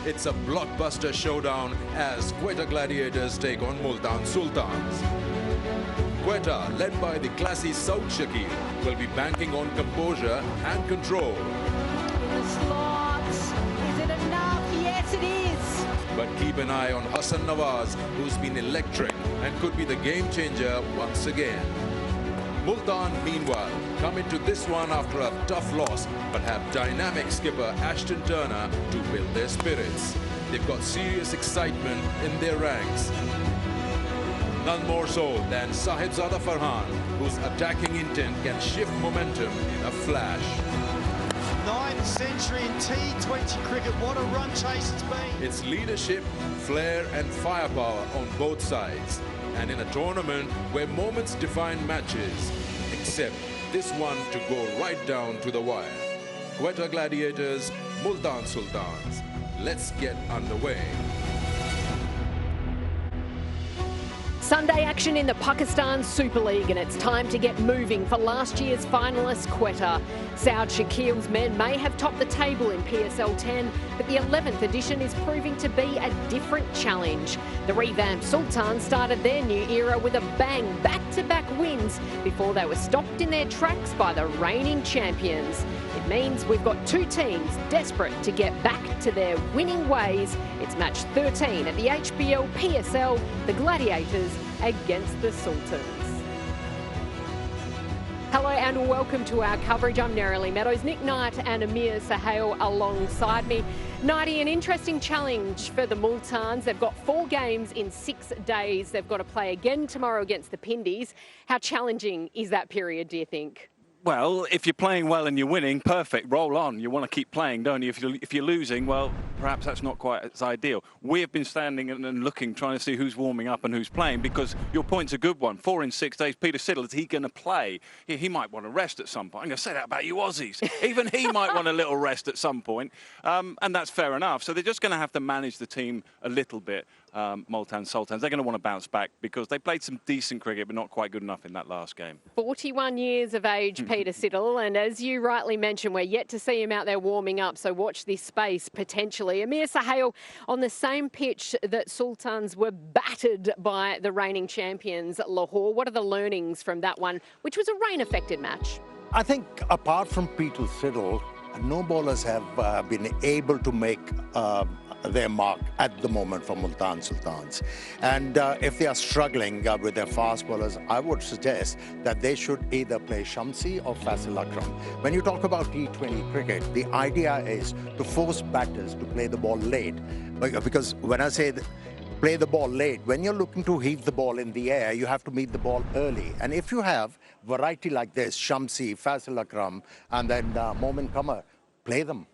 It's a blockbuster showdown as Quetta Gladiators take on Multan Sultans. Quetta, led by the classy South Shakil, will be banking on composure and control. In the slots. Is it enough? Yes, it is. But keep an eye on Hassan Nawaz, who's been electric and could be the game changer once again. Multan, meanwhile, come into this one after a tough loss, but have dynamic skipper Ashton Turner to build their spirits. They've got serious excitement in their ranks. None more so than Sahibzada Farhan, whose attacking intent can shift momentum in a flash. 9th century in T20 cricket, what a run chase it's been. It's leadership, flair and firepower on both sides. And in a tournament where moments define matches, except this one to go right down to the wire. Quetta Gladiators, Multan Sultans. Let's get underway. Sunday action in the Pakistan Super League, and it's time to get moving for last year's finalist Quetta. Saud Shakil's men may have topped the table in PSL 10, but the 11th edition is proving to be a different challenge. The revamped Sultans started their new era with a bang, back-to-back wins before they were stopped in their tracks by the reigning champions. It means we've got two teams desperate to get back to their winning ways. It's match 13 at the HBL PSL, the Gladiators against the Sultans. Hello and welcome to our coverage. I'm Nerily Meadows, Nick Knight and Amir Sahel alongside me. Nighty, an interesting challenge for the Multans. They've got 4 games in 6 days. They've got to play again tomorrow against the Pindies. How challenging is that period, do you think? Well, if you're playing well and you're winning, perfect, roll on. You want to keep playing, don't you? If you're losing, well, perhaps that's not quite as ideal. We have been standing and looking, trying to see who's warming up and who's playing, because your point's a good one. 4 in 6 days, Peter Siddle, is he going to play? He might want to rest at some point. I'm going to say that about you Aussies. Even he might want a little rest at some point, and that's fair enough. So they're just going to have to manage the team a little bit. Multan Sultans, they're going to want to bounce back because they played some decent cricket, but not quite good enough in that last game. 41 years of age, Peter Siddle, and as you rightly mentioned, we're yet to see him out there warming up, so watch this space potentially. Amir Sahel, on the same pitch that Sultans were battered by the reigning champions, Lahore. What are the learnings from that one, which was a rain-affected match? I think apart from Peter Siddle, no bowlers have been able to make their mark at the moment for Multan Sultans. And if they are struggling with their fast bowlers, I would suggest that they should either play Shamsi or Faisal Akram. When you talk about T20 cricket, the idea is to force batters to play the ball late. Because when I say play the ball late, when you're looking to heave the ball in the air, you have to meet the ball early. And if you have variety like this, Shamsi, Faisal Akram, and then Momin Qamar, play them.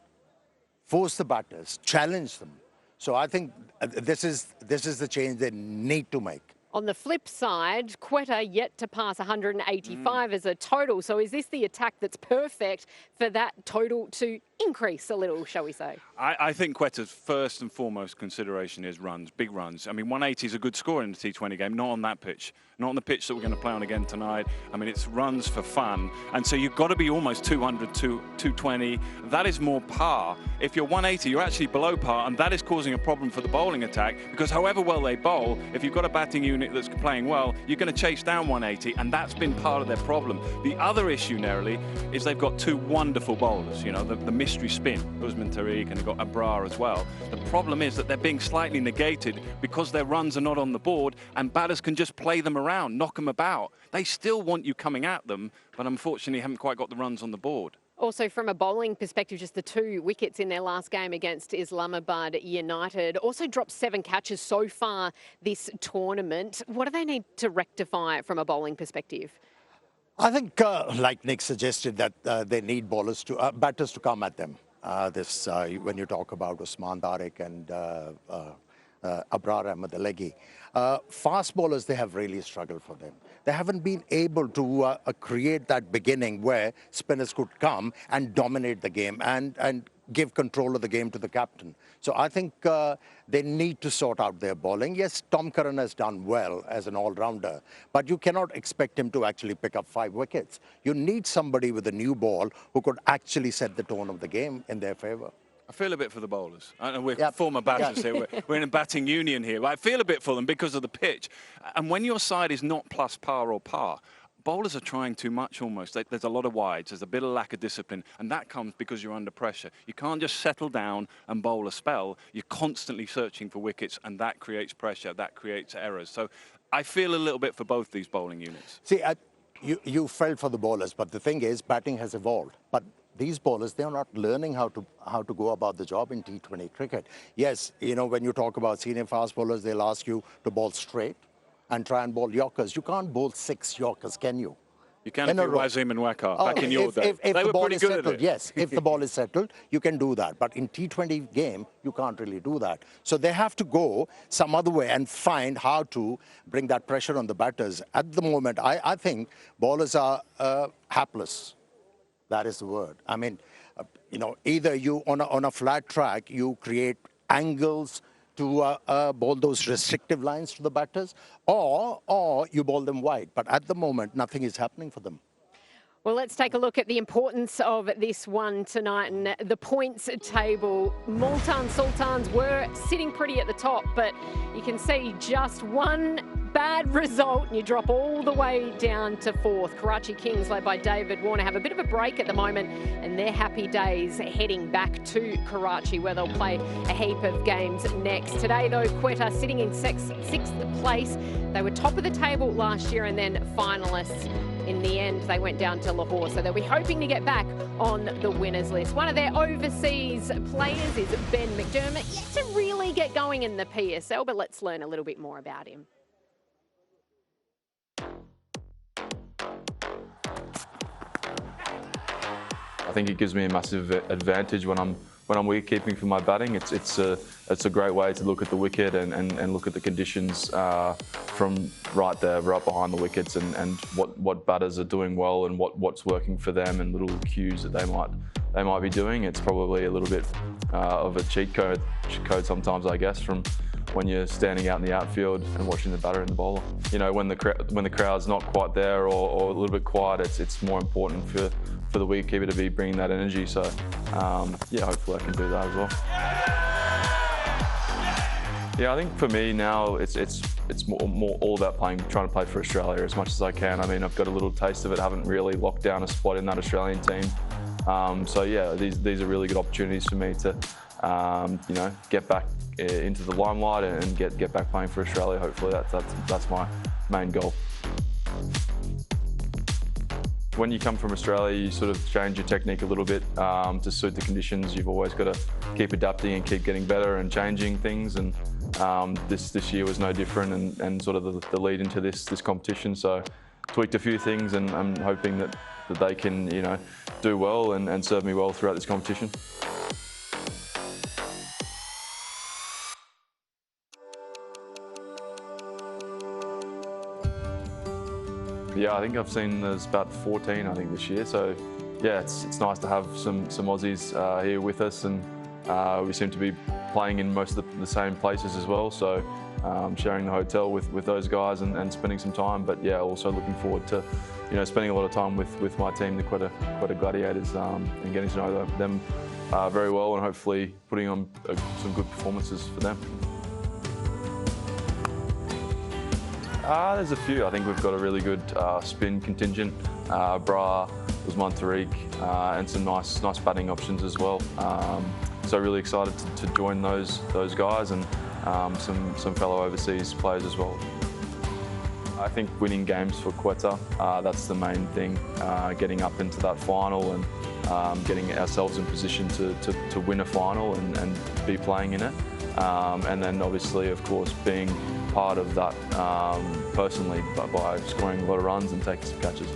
Force the batters, challenge them. So I think this is the change they need to make. On the flip side, Quetta yet to pass 185 as a total. So is this the attack that's perfect for that total to increase a little, shall we say? I think Quetta's first and foremost consideration is runs, big runs. I mean, 180 is a good score in the T20 game, not on that pitch. Not on the pitch that we're going to play on again tonight. I mean, it's runs for fun. And so you've got to be almost 200, 220. That is more par. If you're 180, you're actually below par, and that is causing a problem for the bowling attack, because however well they bowl, if you've got a batting unit that's playing well, you're going to chase down 180, and that's been part of their problem. The other issue, narrowly, is they've got 2 wonderful bowlers, you know, the mystery spin, Usman Tariq, and they've got Abrar as well. The problem is that they're being slightly negated because their runs are not on the board, and batters can just play them around, knock them about. They still want you coming at them, but unfortunately haven't quite got the runs on the board. Also, from a bowling perspective, just the 2 wickets in their last game against Islamabad United. Also dropped 7 catches so far this tournament. What do they need to rectify from a bowling perspective? I think, like Nick suggested, that they need batters to come at them. When you talk about Usman Tariq and Abrar Ahmed Alegi. Fast bowlers, they have really struggled for them. They haven't been able to create that beginning where spinners could come and dominate the game and give control of the game to the captain. So I think they need to sort out their bowling. Yes, Tom Curran has done well as an all-rounder, but you cannot expect him to actually pick up 5 wickets. You need somebody with a new ball who could actually set the tone of the game in their favour. I feel a bit for the bowlers. I know we're former batters here. We're in a batting union here. But I feel a bit for them because of the pitch. And when your side is not plus par or par, bowlers are trying too much almost. There's a lot of wides. There's a bit of lack of discipline. And that comes because you're under pressure. You can't just settle down and bowl a spell. You're constantly searching for wickets, and that creates pressure. That creates errors. So I feel a little bit for both these bowling units. See, you felt for the bowlers, but the thing is, batting has evolved. But these bowlers, they are not learning how to go about the job in T20 cricket. Yes, you know, when you talk about senior fast bowlers, they'll ask you to bowl straight and try and bowl Yorkers. You can't bowl 6 Yorkers, can you? You can if you're Wazim and Wakar back in your day. If they the were ball pretty is good settled, at it. yes, if the ball is settled, you can do that. But in T20 game, you can't really do that. So they have to go some other way and find how to bring that pressure on the batters. At the moment, I think bowlers are hapless. That is the word. I mean, you know, either you on a flat track, you create angles to bowl those restrictive lines to the batters, or you bowl them wide. But at the moment, nothing is happening for them. Well, let's take a look at the importance of this one tonight and the points table. Multan Sultans were sitting pretty at the top, but you can see just one bad result and you drop all the way down to 4th. Karachi Kings, led by David Warner, have a bit of a break at the moment, and they're happy days heading back to Karachi, where they'll play a heap of games next. Today, though, Quetta sitting in 6th place. They were top of the table last year and then finalists. In the end, they went down to Lahore, so they'll be hoping to get back on the winners list. One of their overseas players is Ben McDermott, yet to really get going in the PSL, but let's learn a little bit more about him. I think it gives me a massive advantage when I'm wicket keeping for my batting. It's a great way to look at the wicket and look at the conditions from right behind the wickets and what batters are doing well and what's working for them and little cues that they might be doing. It's probably a little bit of a cheat code sometimes, I guess, from when you're standing out in the outfield and watching the batter and the bowler. You know, when the crowd's not quite there or a little bit quiet, it's more important for the wicketkeeper to be bringing that energy. So, yeah, hopefully I can do that as well. Yeah, I think for me now, it's more all about trying to play for Australia as much as I can. I mean, I've got a little taste of it. Haven't really locked down a spot in that Australian team. So yeah, these are really good opportunities for me to, you know, get back into the limelight and get back playing for Australia. Hopefully, that's my main goal. When you come from Australia, you sort of change your technique a little bit to suit the conditions. You've always got to keep adapting and keep getting better and changing things. And this year was no different, and sort of the lead into this competition. So tweaked a few things, and I'm hoping that they can, you know, do well and serve me well throughout this competition. Yeah, I think I've seen there's about 14, I think, this year. So, yeah, it's nice to have some Aussies here with us, and we seem to be playing in most of the same places as well. So, sharing the hotel with those guys and spending some time. But yeah, also looking forward to, you know, spending a lot of time with my team, the Quetta Gladiators, and getting to know them very well, and hopefully putting on some good performances for them. There's a few. I think we've got a really good spin contingent. Bra, Usman Tariq, and some nice batting options as well. So really excited to join those guys and some fellow overseas players as well. I think winning games for Quetta, that's the main thing. Getting up into that final and getting ourselves in position to win a final and be playing in it. And then obviously, of course, being part of that personally by scoring a lot of runs and taking some catches.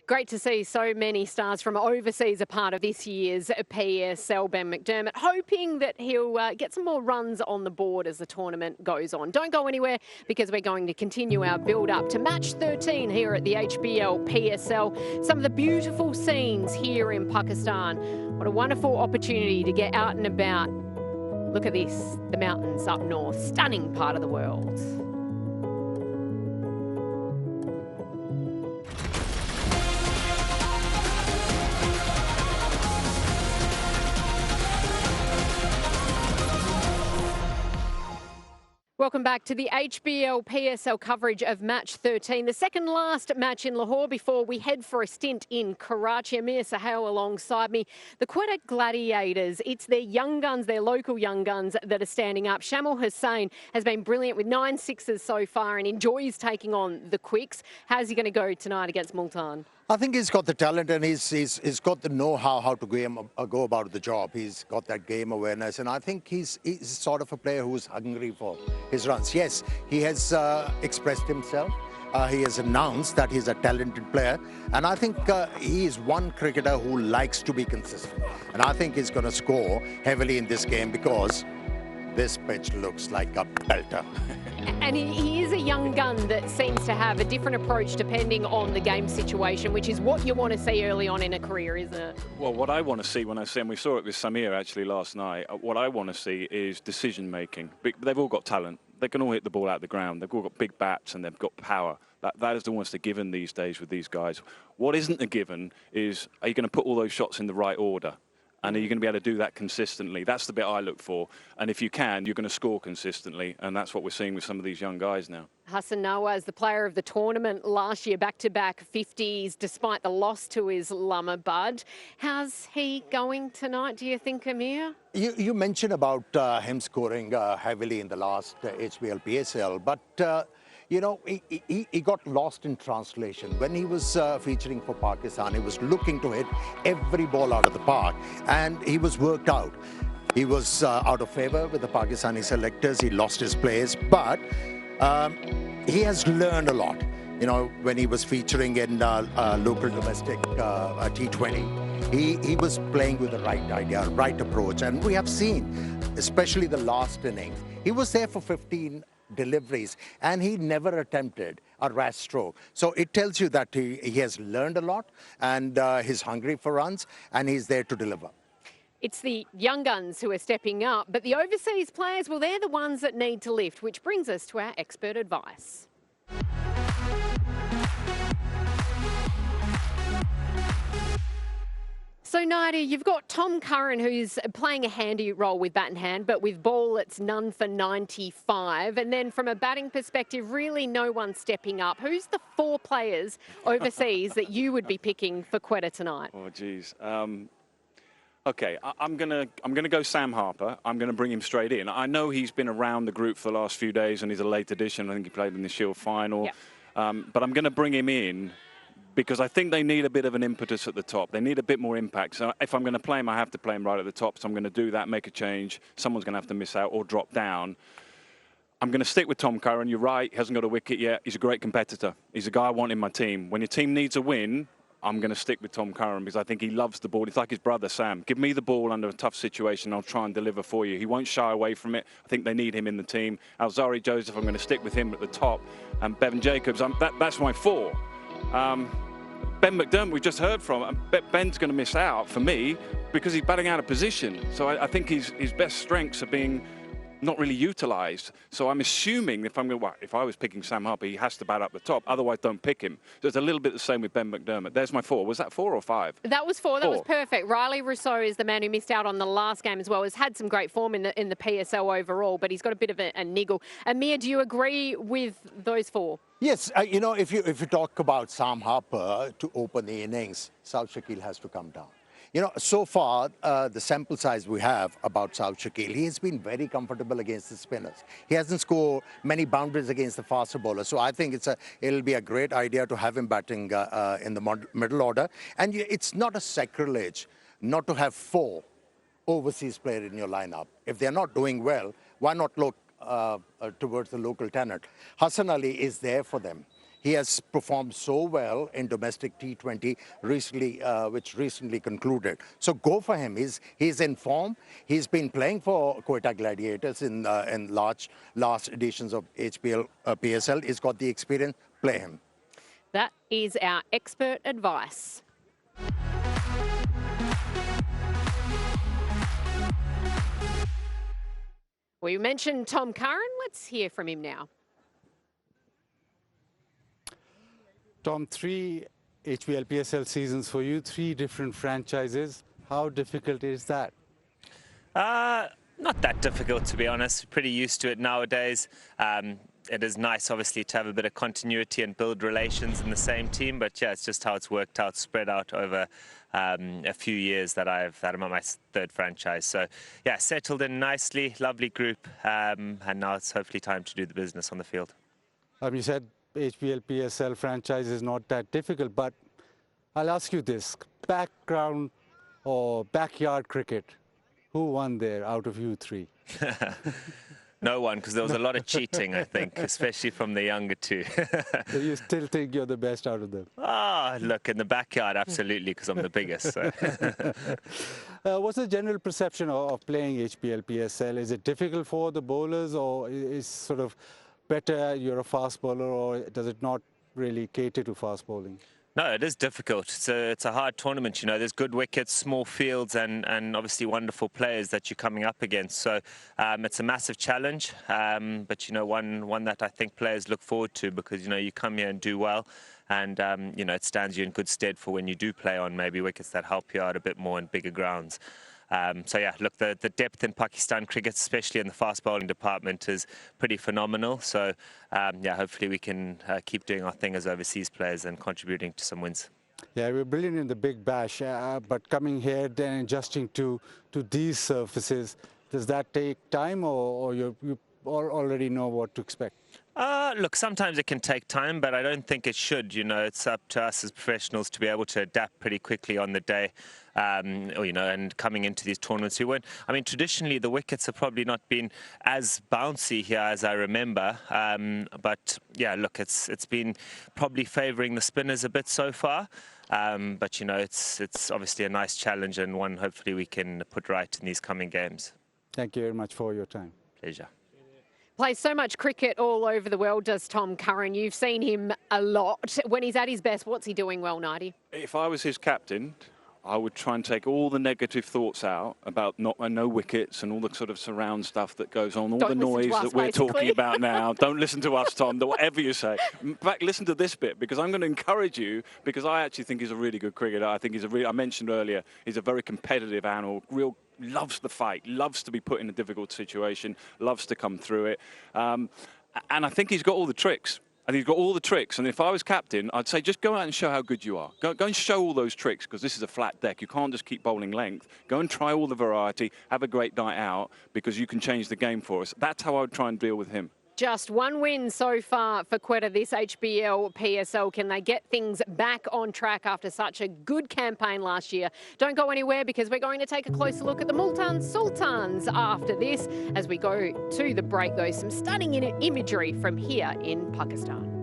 Great to see so many stars from overseas a part of this year's PSL. Ben McDermott hoping that he'll get some more runs on the board as the tournament goes on. Don't go anywhere, because we're going to continue our build-up to match 13 here at the HBL PSL. Some of the beautiful scenes here in Pakistan. What a wonderful opportunity to get out and about. Look at this, the mountains up north, stunning part of the world. Welcome back to the HBL PSL coverage of match 13, the second last match in Lahore before we head for a stint in Karachi. Amir Sahel alongside me. The Quetta Gladiators, it's their young guns, their local young guns that are standing up. Shamal Hussain has been brilliant with 9 sixes so far and enjoys taking on the quicks. How's he going to go tonight against Multan? I think he's got the talent and he's got the know-how how to go about the job. He's got that game awareness, and I think he's sort of a player who's hungry for his runs. Yes, he has expressed himself. He has announced that he's a talented player, and I think he is one cricketer who likes to be consistent. And I think he's going to score heavily in this game because this pitch looks like a belter. And he is a young gun that seems to have a different approach depending on the game situation, which is what you want to see early on in a career, isn't it? Well, what I want to see when I see, and we saw it with Samir actually last night, what I want to see is decision making. They've all got talent. They can all hit the ball out of the ground. They've all got big bats and they've got power. That is almost a given these days with these guys. What isn't a given is, are you going to put all those shots in the right order? And are you going to be able to do that consistently? That's the bit I look for. And if you can, you're going to score consistently. And that's what we're seeing with some of these young guys now. Hassan Nawaz, the player of the tournament last year, back-to-back 50s, despite the loss to his Lama Bud. How's he going tonight, do you think, Amir? You mentioned about him scoring heavily in the last HBL PSL, but you know, he got lost in translation. When he was featuring for Pakistan, he was looking to hit every ball out of the park, and he was worked out. He was out of favour with the Pakistani selectors. He lost his place, but he has learned a lot. You know, when he was featuring in local domestic T20, he was playing with the right idea, right approach, and we have seen, especially the last innings, he was there for 15 deliveries and he never attempted a rash stroke. So it tells you that he has learned a lot, and he's hungry for runs and he's there to deliver. It's the young guns who are stepping up, but the overseas players, well, they're the ones that need to lift, which brings us to our expert advice. So, Nadia, you've got Tom Curran, who's playing a handy role with bat in hand, but with ball it's none for 95. And then from a batting perspective, really no one stepping up. Who's the 4 players overseas that you would be picking for Quetta tonight? Oh, geez. Okay, I'm gonna go Sam Harper. I'm gonna bring him straight in. I know he's been around the group for the last few days and he's a late addition. I think he played in the Shield final. Yep. But I'm gonna bring him in because I think they need a bit of an impetus at the top. They need a bit more impact. So if I'm going to play him, I have to play him right at the top. So I'm going to do that, make a change. Someone's going to have to miss out or drop down. I'm going to stick with Tom Curran. You're right, he hasn't got a wicket yet. He's a great competitor. He's a guy I want in my team. When your team needs a win, I'm going to stick with Tom Curran because I think he loves the ball. He's like his brother, Sam. Give me the ball under a tough situation. I'll try and deliver for you. He won't shy away from it. I think they need him in the team. Alzari Joseph, I'm going to stick with him at the top. And Bevan Jacobs, that's my 4. Ben McDermott, we just heard from, Ben's going to miss out for me because he's batting out of position. So I think his best strengths are being not really utilised. So I'm assuming if I was picking Sam Harper, he has to bat up the top. Otherwise, don't pick him. So it's a little bit the same with Ben McDermott. There's my 4. Was that 4 or 5? That was 4. That was perfect. Riley Rousseau is the man who missed out on the last game as well. Has had some great form in the PSL overall, but he's got a bit of a niggle. Amir, do you agree with those 4? Yes, you know, if you talk about Sam Harper to open the innings, South Shakil has to come down. You know, so far, the sample size we have about South Shakil, he has been very comfortable against the spinners. He hasn't scored many boundaries against the faster bowlers. So I think it'll be a great idea to have him batting in the middle order. And it's not a sacrilege not to have 4 overseas players in your lineup. If they're not doing well, why not look towards the local talent? Hassan Ali is there for them. He has performed so well in domestic T20 recently, which recently concluded. So go for him. He's in form. He's been playing for Quetta Gladiators in last editions of HBL PSL. He's got the experience. Play him. That is our expert advice. We mentioned Tom Curran. Let's hear from him now. Tom, 3 HBL PSL seasons for you, 3 different franchises. How difficult is that? Not that difficult, to be honest. Pretty used to it nowadays. It is nice, obviously, to have a bit of continuity and build relations in the same team. But yeah, it's just how it's worked out, spread out over a few years that I'm at my third franchise. So yeah, settled in nicely, lovely group, and now it's hopefully time to do the business on the field. You said HBL PSL franchise is not that difficult, but I'll ask you this: background or backyard cricket, who won there out of you three? No one, because there was a lot of cheating, I think, especially from the younger two. So you still think you're the best out of them? Ah, look, in the backyard, absolutely, because I'm the biggest. So. What's the general perception of playing HBL PSL? Is it difficult for the bowlers, or is sort of better you're a fast bowler, or does it not really cater to fast bowling? No, it is difficult. It's a hard tournament, you know. There's good wickets, small fields, and obviously wonderful players that you're coming up against. So it's a massive challenge, but, you know, one that I think players look forward to, because, you know, you come here and do well, and, you know, it stands you in good stead for when you do play on maybe wickets that help you out a bit more in bigger grounds. So yeah, look, the depth in Pakistan cricket, especially in the fast bowling department, is pretty phenomenal. So yeah, hopefully we can keep doing our thing as overseas players and contributing to some wins. Yeah, we're brilliant in the Big Bash, but coming here then adjusting to these surfaces, does that take time, or you already know what to expect? Look, sometimes it can take time, but I don't think it should. You know, it's up to us as professionals to be able to adapt pretty quickly on the day, or, you know, and coming into these tournaments. I mean, traditionally the wickets have probably not been as bouncy here as I remember, but yeah, look, it's been probably favouring the spinners a bit so far. But, you know, it's obviously a nice challenge, and one hopefully we can put right in these coming games. Thank you very much for your time. Pleasure. Plays so much cricket all over the world, does Tom Curran. You've seen him a lot. When he's at his best, what's he doing well, Nighty? If I was his captain, I would try and take all the negative thoughts out about no wickets and all the sort of surround stuff that goes on, all the noise that we're talking about now. Don't listen to us, Tom, whatever you say. In fact, listen to this bit, because I'm going to encourage you, because I actually think he's a really good cricketer. I think I mentioned earlier, he's a very competitive animal, loves the fight, loves to be put in a difficult situation, loves to come through it. And I think he's got all the tricks. And he's got all the tricks. And if I was captain, I'd say just go out and show how good you are. Go and show all those tricks, because this is a flat deck. You can't just keep bowling length. Go and try all the variety. Have a great night out, because you can change the game for us. That's how I would try and deal with him. Just one win so far for Quetta this HBL PSL. Can they get things back on track after such a good campaign last year? Don't go anywhere, because we're going to take a closer look at the Multan Sultans after this. As we go to the break, though, some stunning imagery from here in Pakistan.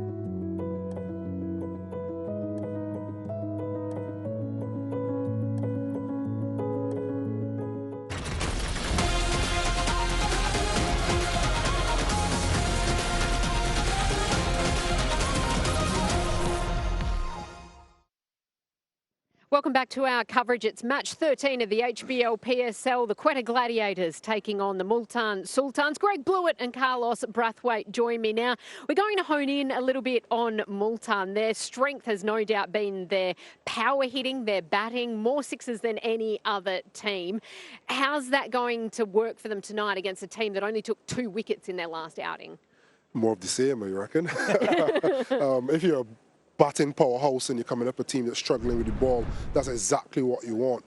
Welcome back to our coverage. It's match 13 of the HBL PSL. The Quetta Gladiators taking on the Multan Sultans. Greg Blewett and Carlos Brathwaite join me now. We're going to hone in a little bit on Multan. Their strength has no doubt been their power hitting, their batting, more sixes than any other team. How's that going to work for them tonight against a team that only took 2 wickets in their last outing? More of the same, I reckon. If you're a batting powerhouse and you're coming up a team that's struggling with the ball, that's exactly what you want.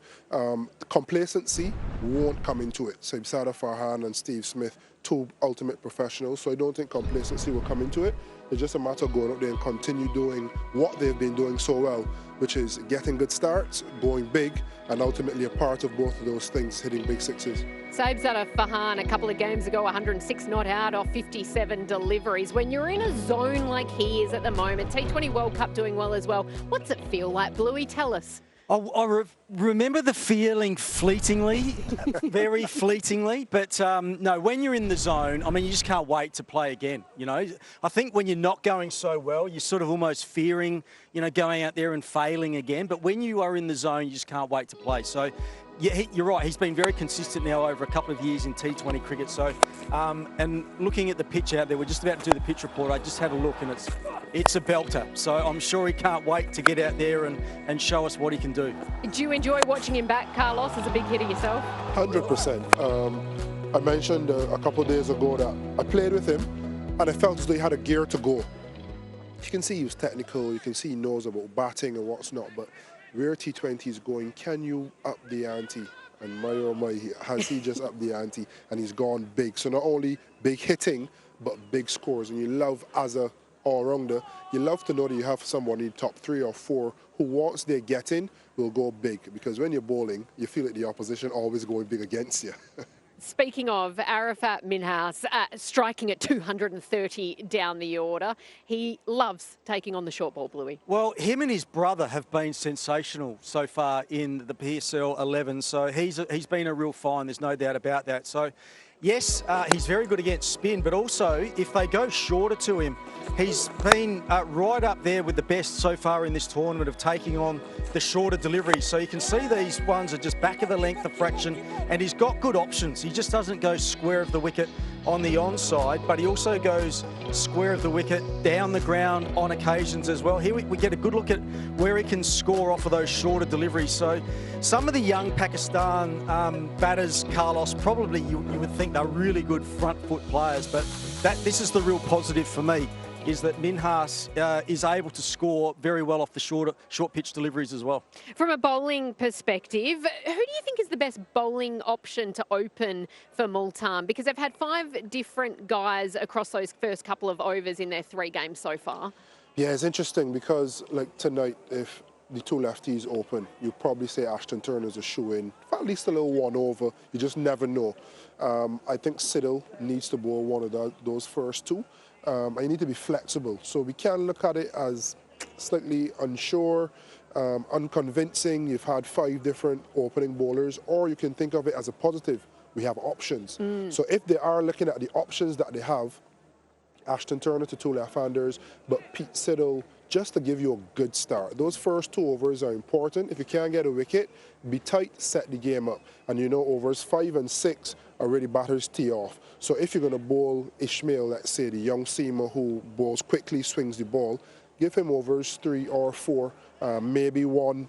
Complacency won't come into it. So Sada Farhan and Steve Smith, 2 ultimate professionals, so I don't think complacency will come into it. It's just a matter of going up there and continue doing what they've been doing so well, which is getting good starts, going big, and ultimately a part of both of those things, hitting big sixes. Sada Farhan a couple of games ago, 106 not out off 57 deliveries. When you're in a zone like he is at the moment, T20 World Cup doing well as well, what's it feel like, Bluey? Tell us. I remember the feeling fleetingly, very fleetingly, but no, when you're in the zone, I mean, you just can't wait to play again, you know. I think when you're not going so well, you're sort of almost fearing, you know, going out there and failing again, but when you are in the zone, you just can't wait to play. So, yeah, you're right, he's been very consistent now over a couple of years in T20 cricket. So, and looking at the pitch out there, we're just about to do the pitch report, I just had a look and it's a belter. So I'm sure he can't wait to get out there and show us what he can do. Do you enjoy watching him back, Carlos, as a big hitter yourself? 100%. I mentioned a couple of days ago that I played with him and I felt as though he had a gear to go. You can see he was technical, you can see he knows about batting and what's not, but where T20 is going, can you up the ante? And my oh my, has he just upped the ante and he's gone big. So not only big hitting, but big scores. And you love, as a all-rounder, you love to know that you have someone in top 3 or 4 who once they get in will go big. Because when you're bowling, you feel like the opposition always going big against you. Speaking of Arafat Minhas, striking at 230 down the order. He loves taking on the short ball, Bluey. Well, him and his brother have been sensational so far in the PSL 11, so he's been a real find, there's no doubt about that. So, yes, he's very good against spin, but also if they go shorter to him, he's been right up there with the best so far in this tournament of taking on the shorter deliveries. So you can see these ones are just back of the length, a fraction, and he's got good options. He just doesn't go square of the wicket on the onside, but he also goes square of the wicket down the ground on occasions as well. Here we get a good look at where he can score off of those shorter deliveries. So some of the young Pakistan batters, Carlos, probably you would think they're really good front foot players, but this is the real positive for me, is that Minhas is able to score very well off the short pitch deliveries as well. From a bowling perspective, who do you think is the best bowling option to open for Multan? Because they've had 5 different guys across those first couple of overs in their 3 games so far. Yeah, it's interesting because, like tonight, if the 2 lefties open, you probably say Ashton Turner's a shoe-in, at least a little 1 over. You just never know. I think Siddle needs to bowl one of those first 2. And you need to be flexible. So we can look at it as slightly unsure, unconvincing. You've had 5 different opening bowlers, or you can think of it as a positive. We have options. So if they are looking at the options that they have, Ashton Turner to 2 left-handers, but Pete Siddle, just to give you a good start. Those first 2 overs are important. If you can't get a wicket, be tight, set the game up. And you know, overs 5 and 6 are really batters tee off. So if you're going to bowl Ishmael, let's say, the young seamer who bowls quickly, swings the ball, give him overs 3 or 4, maybe one,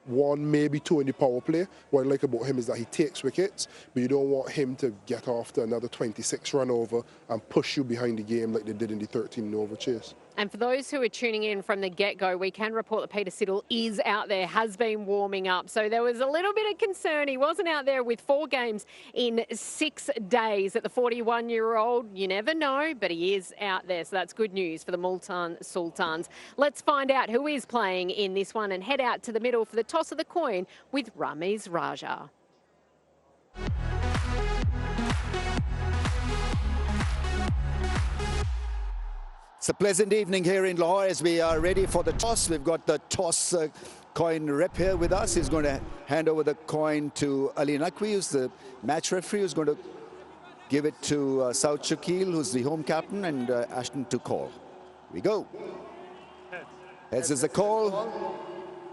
maybe 2 in the power play. What I like about him is that he takes wickets, but you don't want him to get off to another 26 run over and push you behind the game like they did in the 13 over chase. And for those who are tuning in from the get-go, we can report that Peter Siddle is out there, has been warming up. So there was a little bit of concern. He wasn't out there with 4 games in 6 days at the 41-year-old. You never know, but he is out there. So that's good news for the Multan Sultans. Let's find out who is playing in this one and head out to the middle for the toss of the coin with Ramiz Raja. It's a pleasant evening here in Lahore as we are ready for the toss. We've got the toss coin rep here with us. He's going to hand over the coin to Ali Naqvi, who's the match referee, who's going to give it to Saud Shakil, who's the home captain, and Ashton to call. Here we go. Heads is the call.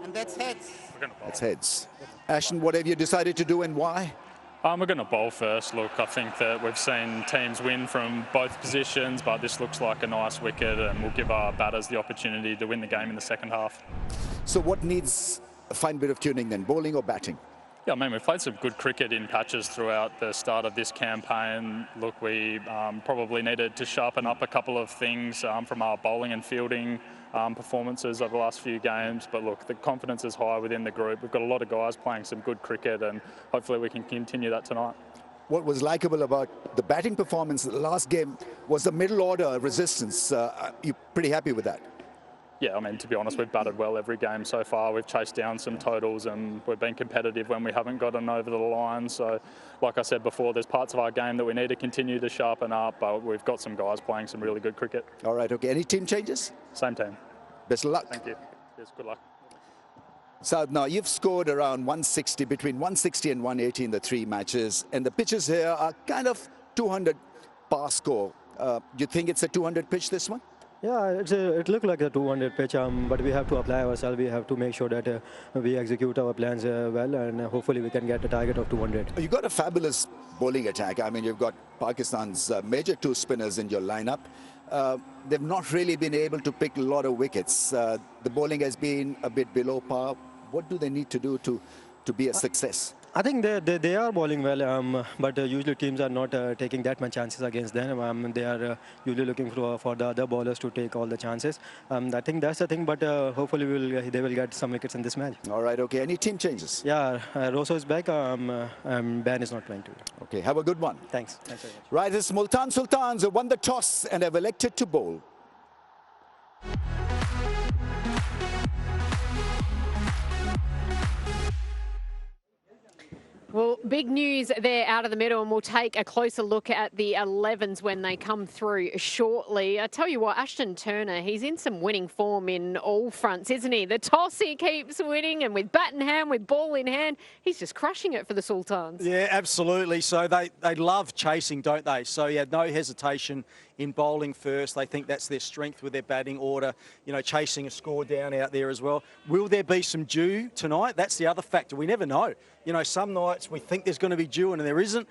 And that's heads. That's heads. Ashton, what have you decided to do and why? We're going to bowl first. Look, I think that we've seen teams win from both positions, but this looks like a nice wicket and we'll give our batters the opportunity to win the game in the second half. So what needs a fine bit of tuning then, bowling or batting? Yeah, I mean, we've played some good cricket in patches throughout the start of this campaign. Look, we probably needed to sharpen up a couple of things from our bowling and fielding performances over the last few games. But look, the confidence is high within the group. We've got a lot of guys playing some good cricket and hopefully we can continue that tonight. What was likeable about the batting performance in the last game was the middle order resistance. You're pretty happy with that? Yeah, I mean, to be honest, we've batted well every game so far. We've chased down some totals and we've been competitive when we haven't gotten over the line. So, like I said before, there's parts of our game that we need to continue to sharpen up, but we've got some guys playing some really good cricket. All right, okay. Any team changes? Same team. Best of luck. Thank you. Yes, good luck. So now you've scored around 160, between 160 and 180 in the 3 matches, and the pitches here are kind of 200 par score. Do you think it's a 200 pitch, this one? Yeah, it looked like a 200 pitch, but we have to apply ourselves. We have to make sure that we execute our plans well, and hopefully we can get a target of 200. You've got a fabulous bowling attack. I mean, you've got Pakistan's major 2 spinners in your lineup. They've not really been able to pick a lot of wickets. The bowling has been a bit below par. What do they need to do to be a success? I think they are bowling well, but usually teams are not taking that much chances against them. They are usually looking for the other bowlers to take all the chances. I think that's the thing, but hopefully they will get some wickets in this match. All right, okay. Any team changes? Yeah, Rosso is back. Ben is not playing today. Okay, have a good one. Thanks. Thanks very much. Right, it's Multan Sultans who won the toss and have elected to bowl. Well, big news there out of the middle, and we'll take a closer look at the 11s when they come through shortly. I tell you what, Ashton Turner, he's in some winning form in all fronts, isn't he? The toss, he keeps winning, and with bat in hand, with ball in hand, he's just crushing it for the Sultans. Yeah, absolutely. So they love chasing, don't they? So, yeah, no hesitation in bowling first. They think that's their strength with their batting order, you know, chasing a score down out there as well. Will there be some dew tonight? That's the other factor. We never know. You know, some nights we think there's going to be dew and there isn't.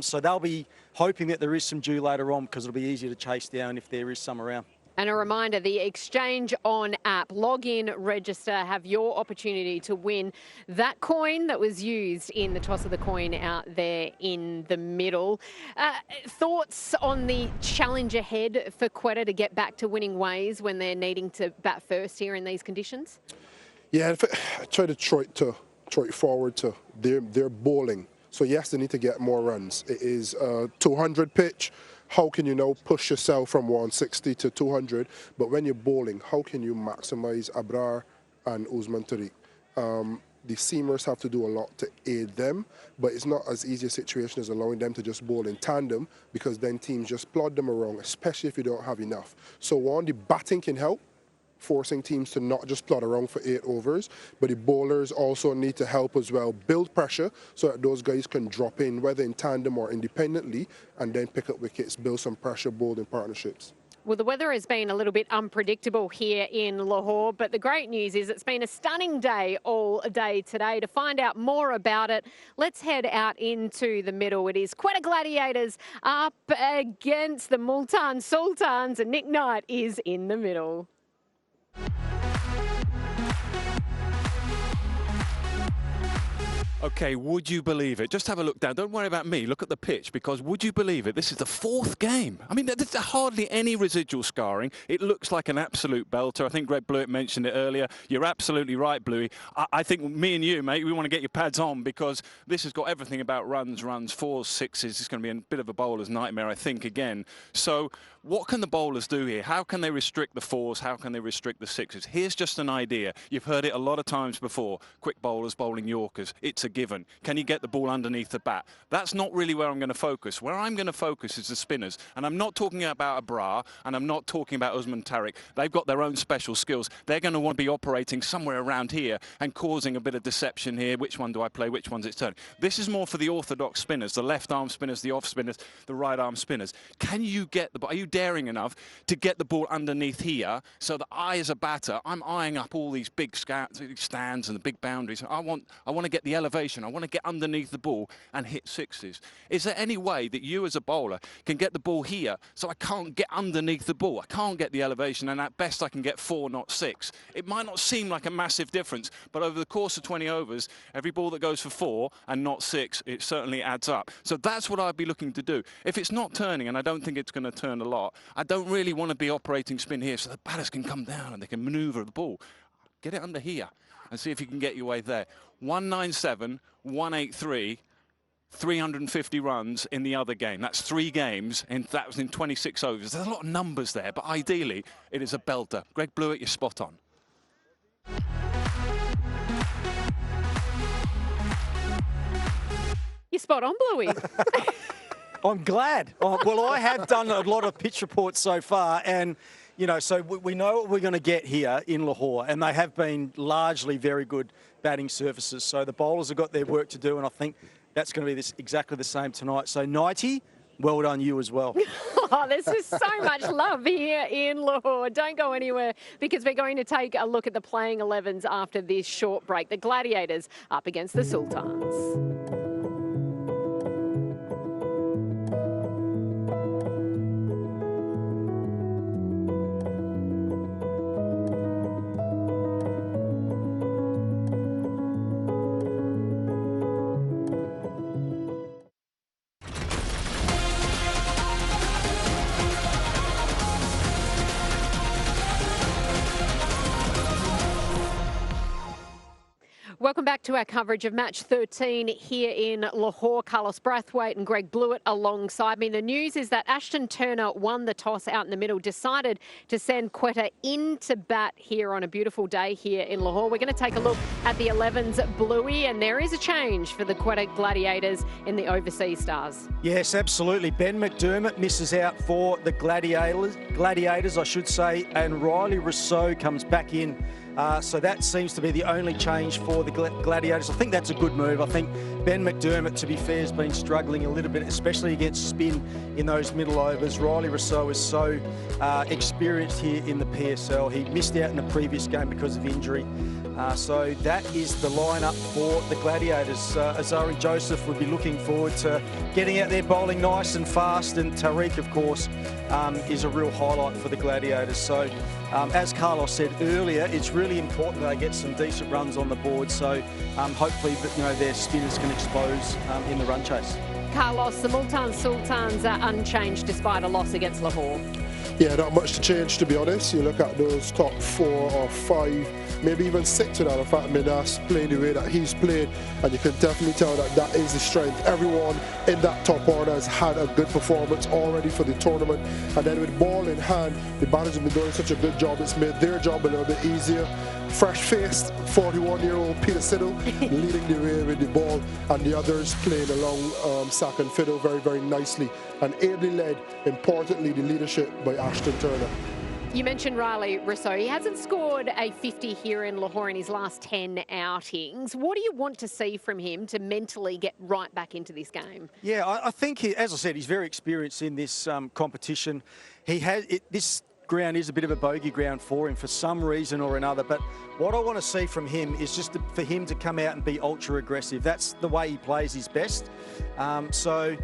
So they'll be hoping that there is some dew later on because it'll be easier to chase down if there is some around. And a reminder, the Exchange On app, log in, register, have your opportunity to win that coin that was used in the toss of the coin out there in the middle. Thoughts on the challenge ahead for Quetta to get back to winning ways when they're needing to bat first here in these conditions? Yeah, I try to throw it forward to their bowling. So yes, they need to get more runs. It is a 200 pitch. How can you now push yourself from 160 to 200? But when you're bowling, how can you maximize Abrar and Usman Tariq? The seamers have to do a lot to aid them, but it's not as easy a situation as allowing them to just bowl in tandem, because then teams just plod them around, especially if you don't have enough. So one, the batting can help, forcing teams to not just plod around for 8 overs, but the bowlers also need to help as well, build pressure so that those guys can drop in, whether in tandem or independently, and then pick up wickets, build some pressure, bowl in partnerships. Well, the weather has been a little bit unpredictable here in Lahore, but the great news is it's been a stunning day all day today. To find out more about it, let's head out into the middle. It is Quetta Gladiators up against the Multan Sultans, and Nick Knight is in the middle. Okay, would you believe it? Just have a look down. Don't worry about me. Look at the pitch, because would you believe it? This is the 4th game. I mean, there's hardly any residual scarring. It looks like an absolute belter. I think Greg Blewett mentioned it earlier. You're absolutely right, Bluey. I think me and you, mate, we want to get your pads on, because this has got everything about runs, 4s, 6s. It's going to be a bit of a bowler's nightmare, I think, again. So what can the bowlers do here? How can they restrict the 4s? How can they restrict the 6s? Here's just an idea. You've heard it a lot of times before. Quick bowlers bowling Yorkers. It's a given. Can you get the ball underneath the bat? That's not really where I'm going to focus. Where I'm going to focus is the spinners. And I'm not talking about Abrar, and I'm not talking about Usman Tariq. They've got their own special skills. They're going to want to be operating somewhere around here and causing a bit of deception here. Which one do I play? Which one's its turn? This is more for the orthodox spinners, the left-arm spinners, the off spinners, the right-arm spinners. Can you get the ball? Are you daring enough to get the ball underneath here so that I, as a batter, I'm eyeing up all these big stands and the big boundaries. I want to get the elevation. I want to get underneath the ball and hit 6s. Is there any way that you as a bowler can get the ball here so I can't get underneath the ball? I can't get the elevation, and at best I can get 4, not 6. It might not seem like a massive difference, but over the course of 20 overs, every ball that goes for 4 and not 6, it certainly adds up. So that's what I'd be looking to do. If it's not turning, and I don't think it's going to turn a lot, I don't really want to be operating spin here so the batters can come down and they can manoeuvre the ball. Get it under here and see if you can get your way there. 197, 183, 350 runs in the other game. That's 3 games, and that was in 26 overs. There's a lot of numbers there, but ideally, it is a belter. Greg Blewett, you're spot on. You're spot on, Bluey. I'm glad. Well, I have done a lot of pitch reports so far, and you know, so we know what we're going to get here in Lahore, and they have been largely very good batting surfaces. So the bowlers have got their work to do, and I think that's going to be exactly the same tonight. So 90, well done you as well. Oh, there's just so much love here in Lahore. Don't go anywhere, because we're going to take a look at the playing 11s after this short break. The Gladiators up against the Sultans. Welcome back to our coverage of match 13 here in Lahore. Carlos Brathwaite and Greg Blewett alongside me. The news is that Ashton Turner won the toss out in the middle, decided to send Quetta into bat here on a beautiful day here in Lahore. We're going to take a look at the 11s, Bluey, and there is a change for the Quetta Gladiators in the Overseas Stars. Yes, absolutely. Ben McDermott misses out for the Gladiators, I should say, and Riley Rousseau comes back in. So that seems to be the only change for the Gladiators. I think that's a good move. I think Ben McDermott, to be fair, has been struggling a little bit, especially against spin in those middle overs. Riley Rousseau is so experienced here in the PSL. He missed out in the previous game because of injury. So that is the lineup for the Gladiators. Azari Joseph would be looking forward to getting out there bowling nice and fast, and Tariq, of course, is a real highlight for the Gladiators. So as Carlos said earlier, it's really important that they get some decent runs on the board. So hopefully, their spinners can expose in the run chase. Carlos, the Multan Sultans are unchanged despite a loss against Lahore. Yeah, not much to change, to be honest. You look at those top 4 or 5, maybe even 6 without the fact Minas playing the way that he's played, and you can definitely tell that that is the strength. Everyone in that top order has had a good performance already for the tournament, and then with ball in hand, the batters have been doing such a good job. It's made their job a little bit easier. Fresh-faced 41-year-old Peter Siddle leading the way with the ball, and the others playing along sack and fiddle very, very nicely, and ably led, importantly, the leadership by Ashton Turner. You mentioned Riley Rousseau. He hasn't scored a 50 here in Lahore in his last 10 outings. What do you want to see from him to mentally get right back into this game? Yeah, I think, as I said, he's very experienced in this competition. This ground is a bit of a bogey ground for him for some reason or another, but what I want to see from him is just for him to come out and be ultra aggressive. That's the way he plays his best. So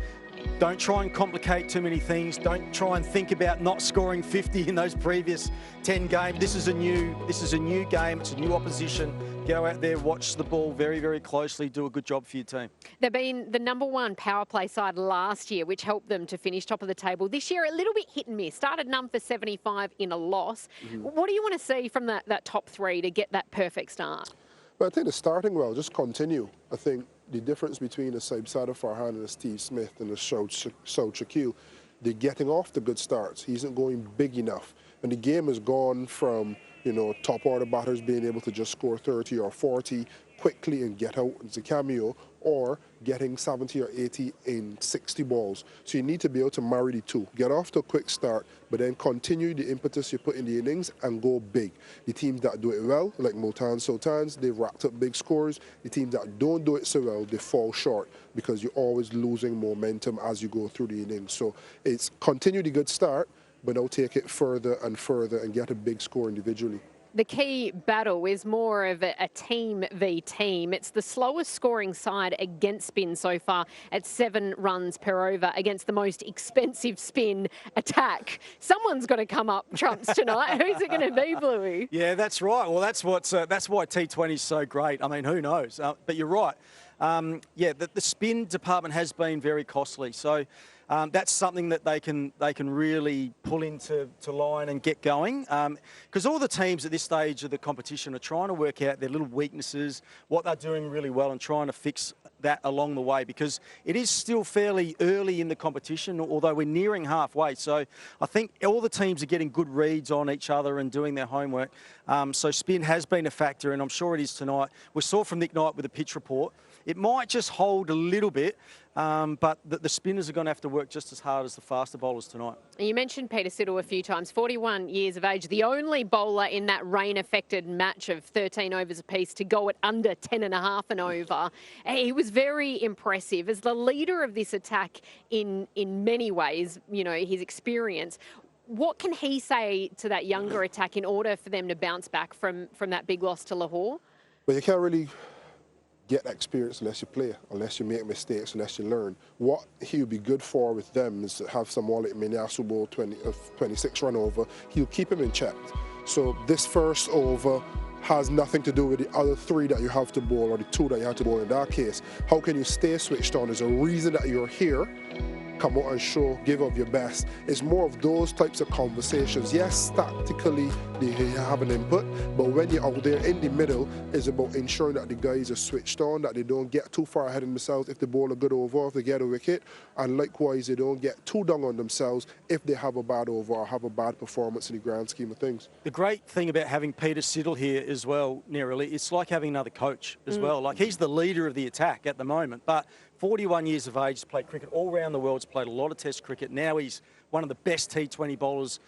don't try and complicate too many things. Don't try and think about not scoring 50 in those previous 10 games. This is a new game. It's a new opposition. Go out there, watch the ball very, very closely, do a good job for your team. They've been the #1 power play side last year, which helped them to finish top of the table. This year, a little bit hit and miss. Started none for 75 in a loss. What do you want to see from that top 3 to get that perfect start? Well, I think the starting well, just continue. I think the difference between a Saib Sadaf Farhan and a Steve Smith and a Saud Shakil, they're getting off the good starts. He isn't going big enough. And the game has gone from, top order batters being able to just score 30 or 40 quickly and get out as a cameo, or getting 70 or 80 in 60 balls. So you need to be able to marry the two. Get off to a quick start, but then continue the impetus you put in the innings and go big. The teams that do it well, like Multan Sultans, they've racked up big scores. The teams that don't do it so well, they fall short because you're always losing momentum as you go through the innings. So it's continue the good start, but now take it further and further and get a big score individually. The key battle is more of a team v team. It's the slowest scoring side against spin so far at 7 runs per over against the most expensive spin attack. Someone's got to come up trumps tonight. Who's it going to be, Bluey? Yeah, that's right. Well, that's why T20 is so great. I mean, who knows? But you're right. The spin department has been very costly. So that's something that they can really pull into line and get going. Because all the teams at this stage of the competition are trying to work out their little weaknesses, what they're doing really well, and trying to fix that along the way, because it is still fairly early in the competition, although we're nearing halfway. So I think all the teams are getting good reads on each other and doing their homework. So spin has been a factor, and I'm sure it is tonight. We saw from Nick Knight with the pitch report, it might just hold a little bit, but the spinners are going to have to work just as hard as the faster bowlers tonight. You mentioned Peter Siddle a few times, 41 years of age, the only bowler in that rain-affected match of 13 overs apiece to go at under 10.5 an over. He was very impressive. As the leader of this attack in many ways, his experience, what can he say to that younger attack in order for them to bounce back from that big loss to Lahore? Well, you can't really get experience unless you play, unless you make mistakes, unless you learn. What he would be good for with them is to have some wallet Minasu ball 26 run over. He'll keep him in check. So this first over has nothing to do with the other 3 that you have to bowl, or the 2 that you have to bowl in that case. How can you stay switched on? There's a reason that you're here. come out and show, give of your best. It's more of those types of conversations. Yes, tactically they have an input, but when you're out there in the middle, it's about ensuring that the guys are switched on, that they don't get too far ahead of themselves if they bowl a good over, if they get a wicket, and likewise they don't get too down on themselves if they have a bad over or have a bad performance in the grand scheme of things. The great thing about having Peter Siddle here as well, Neroli, it's like having another coach as well. Like, he's the leader of the attack at the moment, but 41 years of age, he's played cricket all around the world, he's played a lot of Test cricket. Now he's one of the best T20 bowlers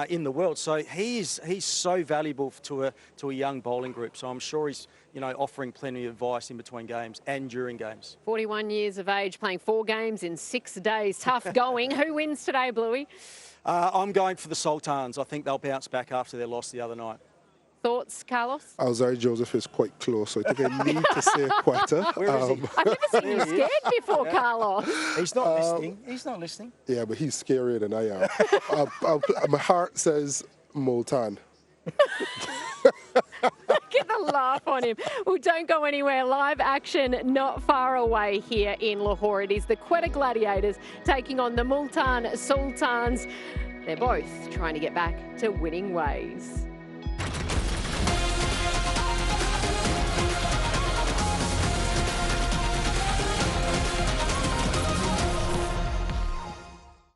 in the world. So he's so valuable to a young bowling group. So I'm sure he's, you know, offering plenty of advice in between games and during games. 41 years of age, playing 4 games in 6 days. Tough going. Who wins today, Bluey? I'm going for the Sultans. I think they'll bounce back after their loss the other night. Thoughts, Carlos? Alzari Joseph is quite close, so I think I need to say Quetta. Where is he? I've never seen you scared before, Carlos. He's not listening. He's not listening. Yeah, but he's scarier than I am. My heart says Multan. Get the laugh on him. Well, don't go anywhere. Live action not far away here in Lahore. It is the Quetta Gladiators taking on the Multan Sultans. They're both trying to get back to winning ways.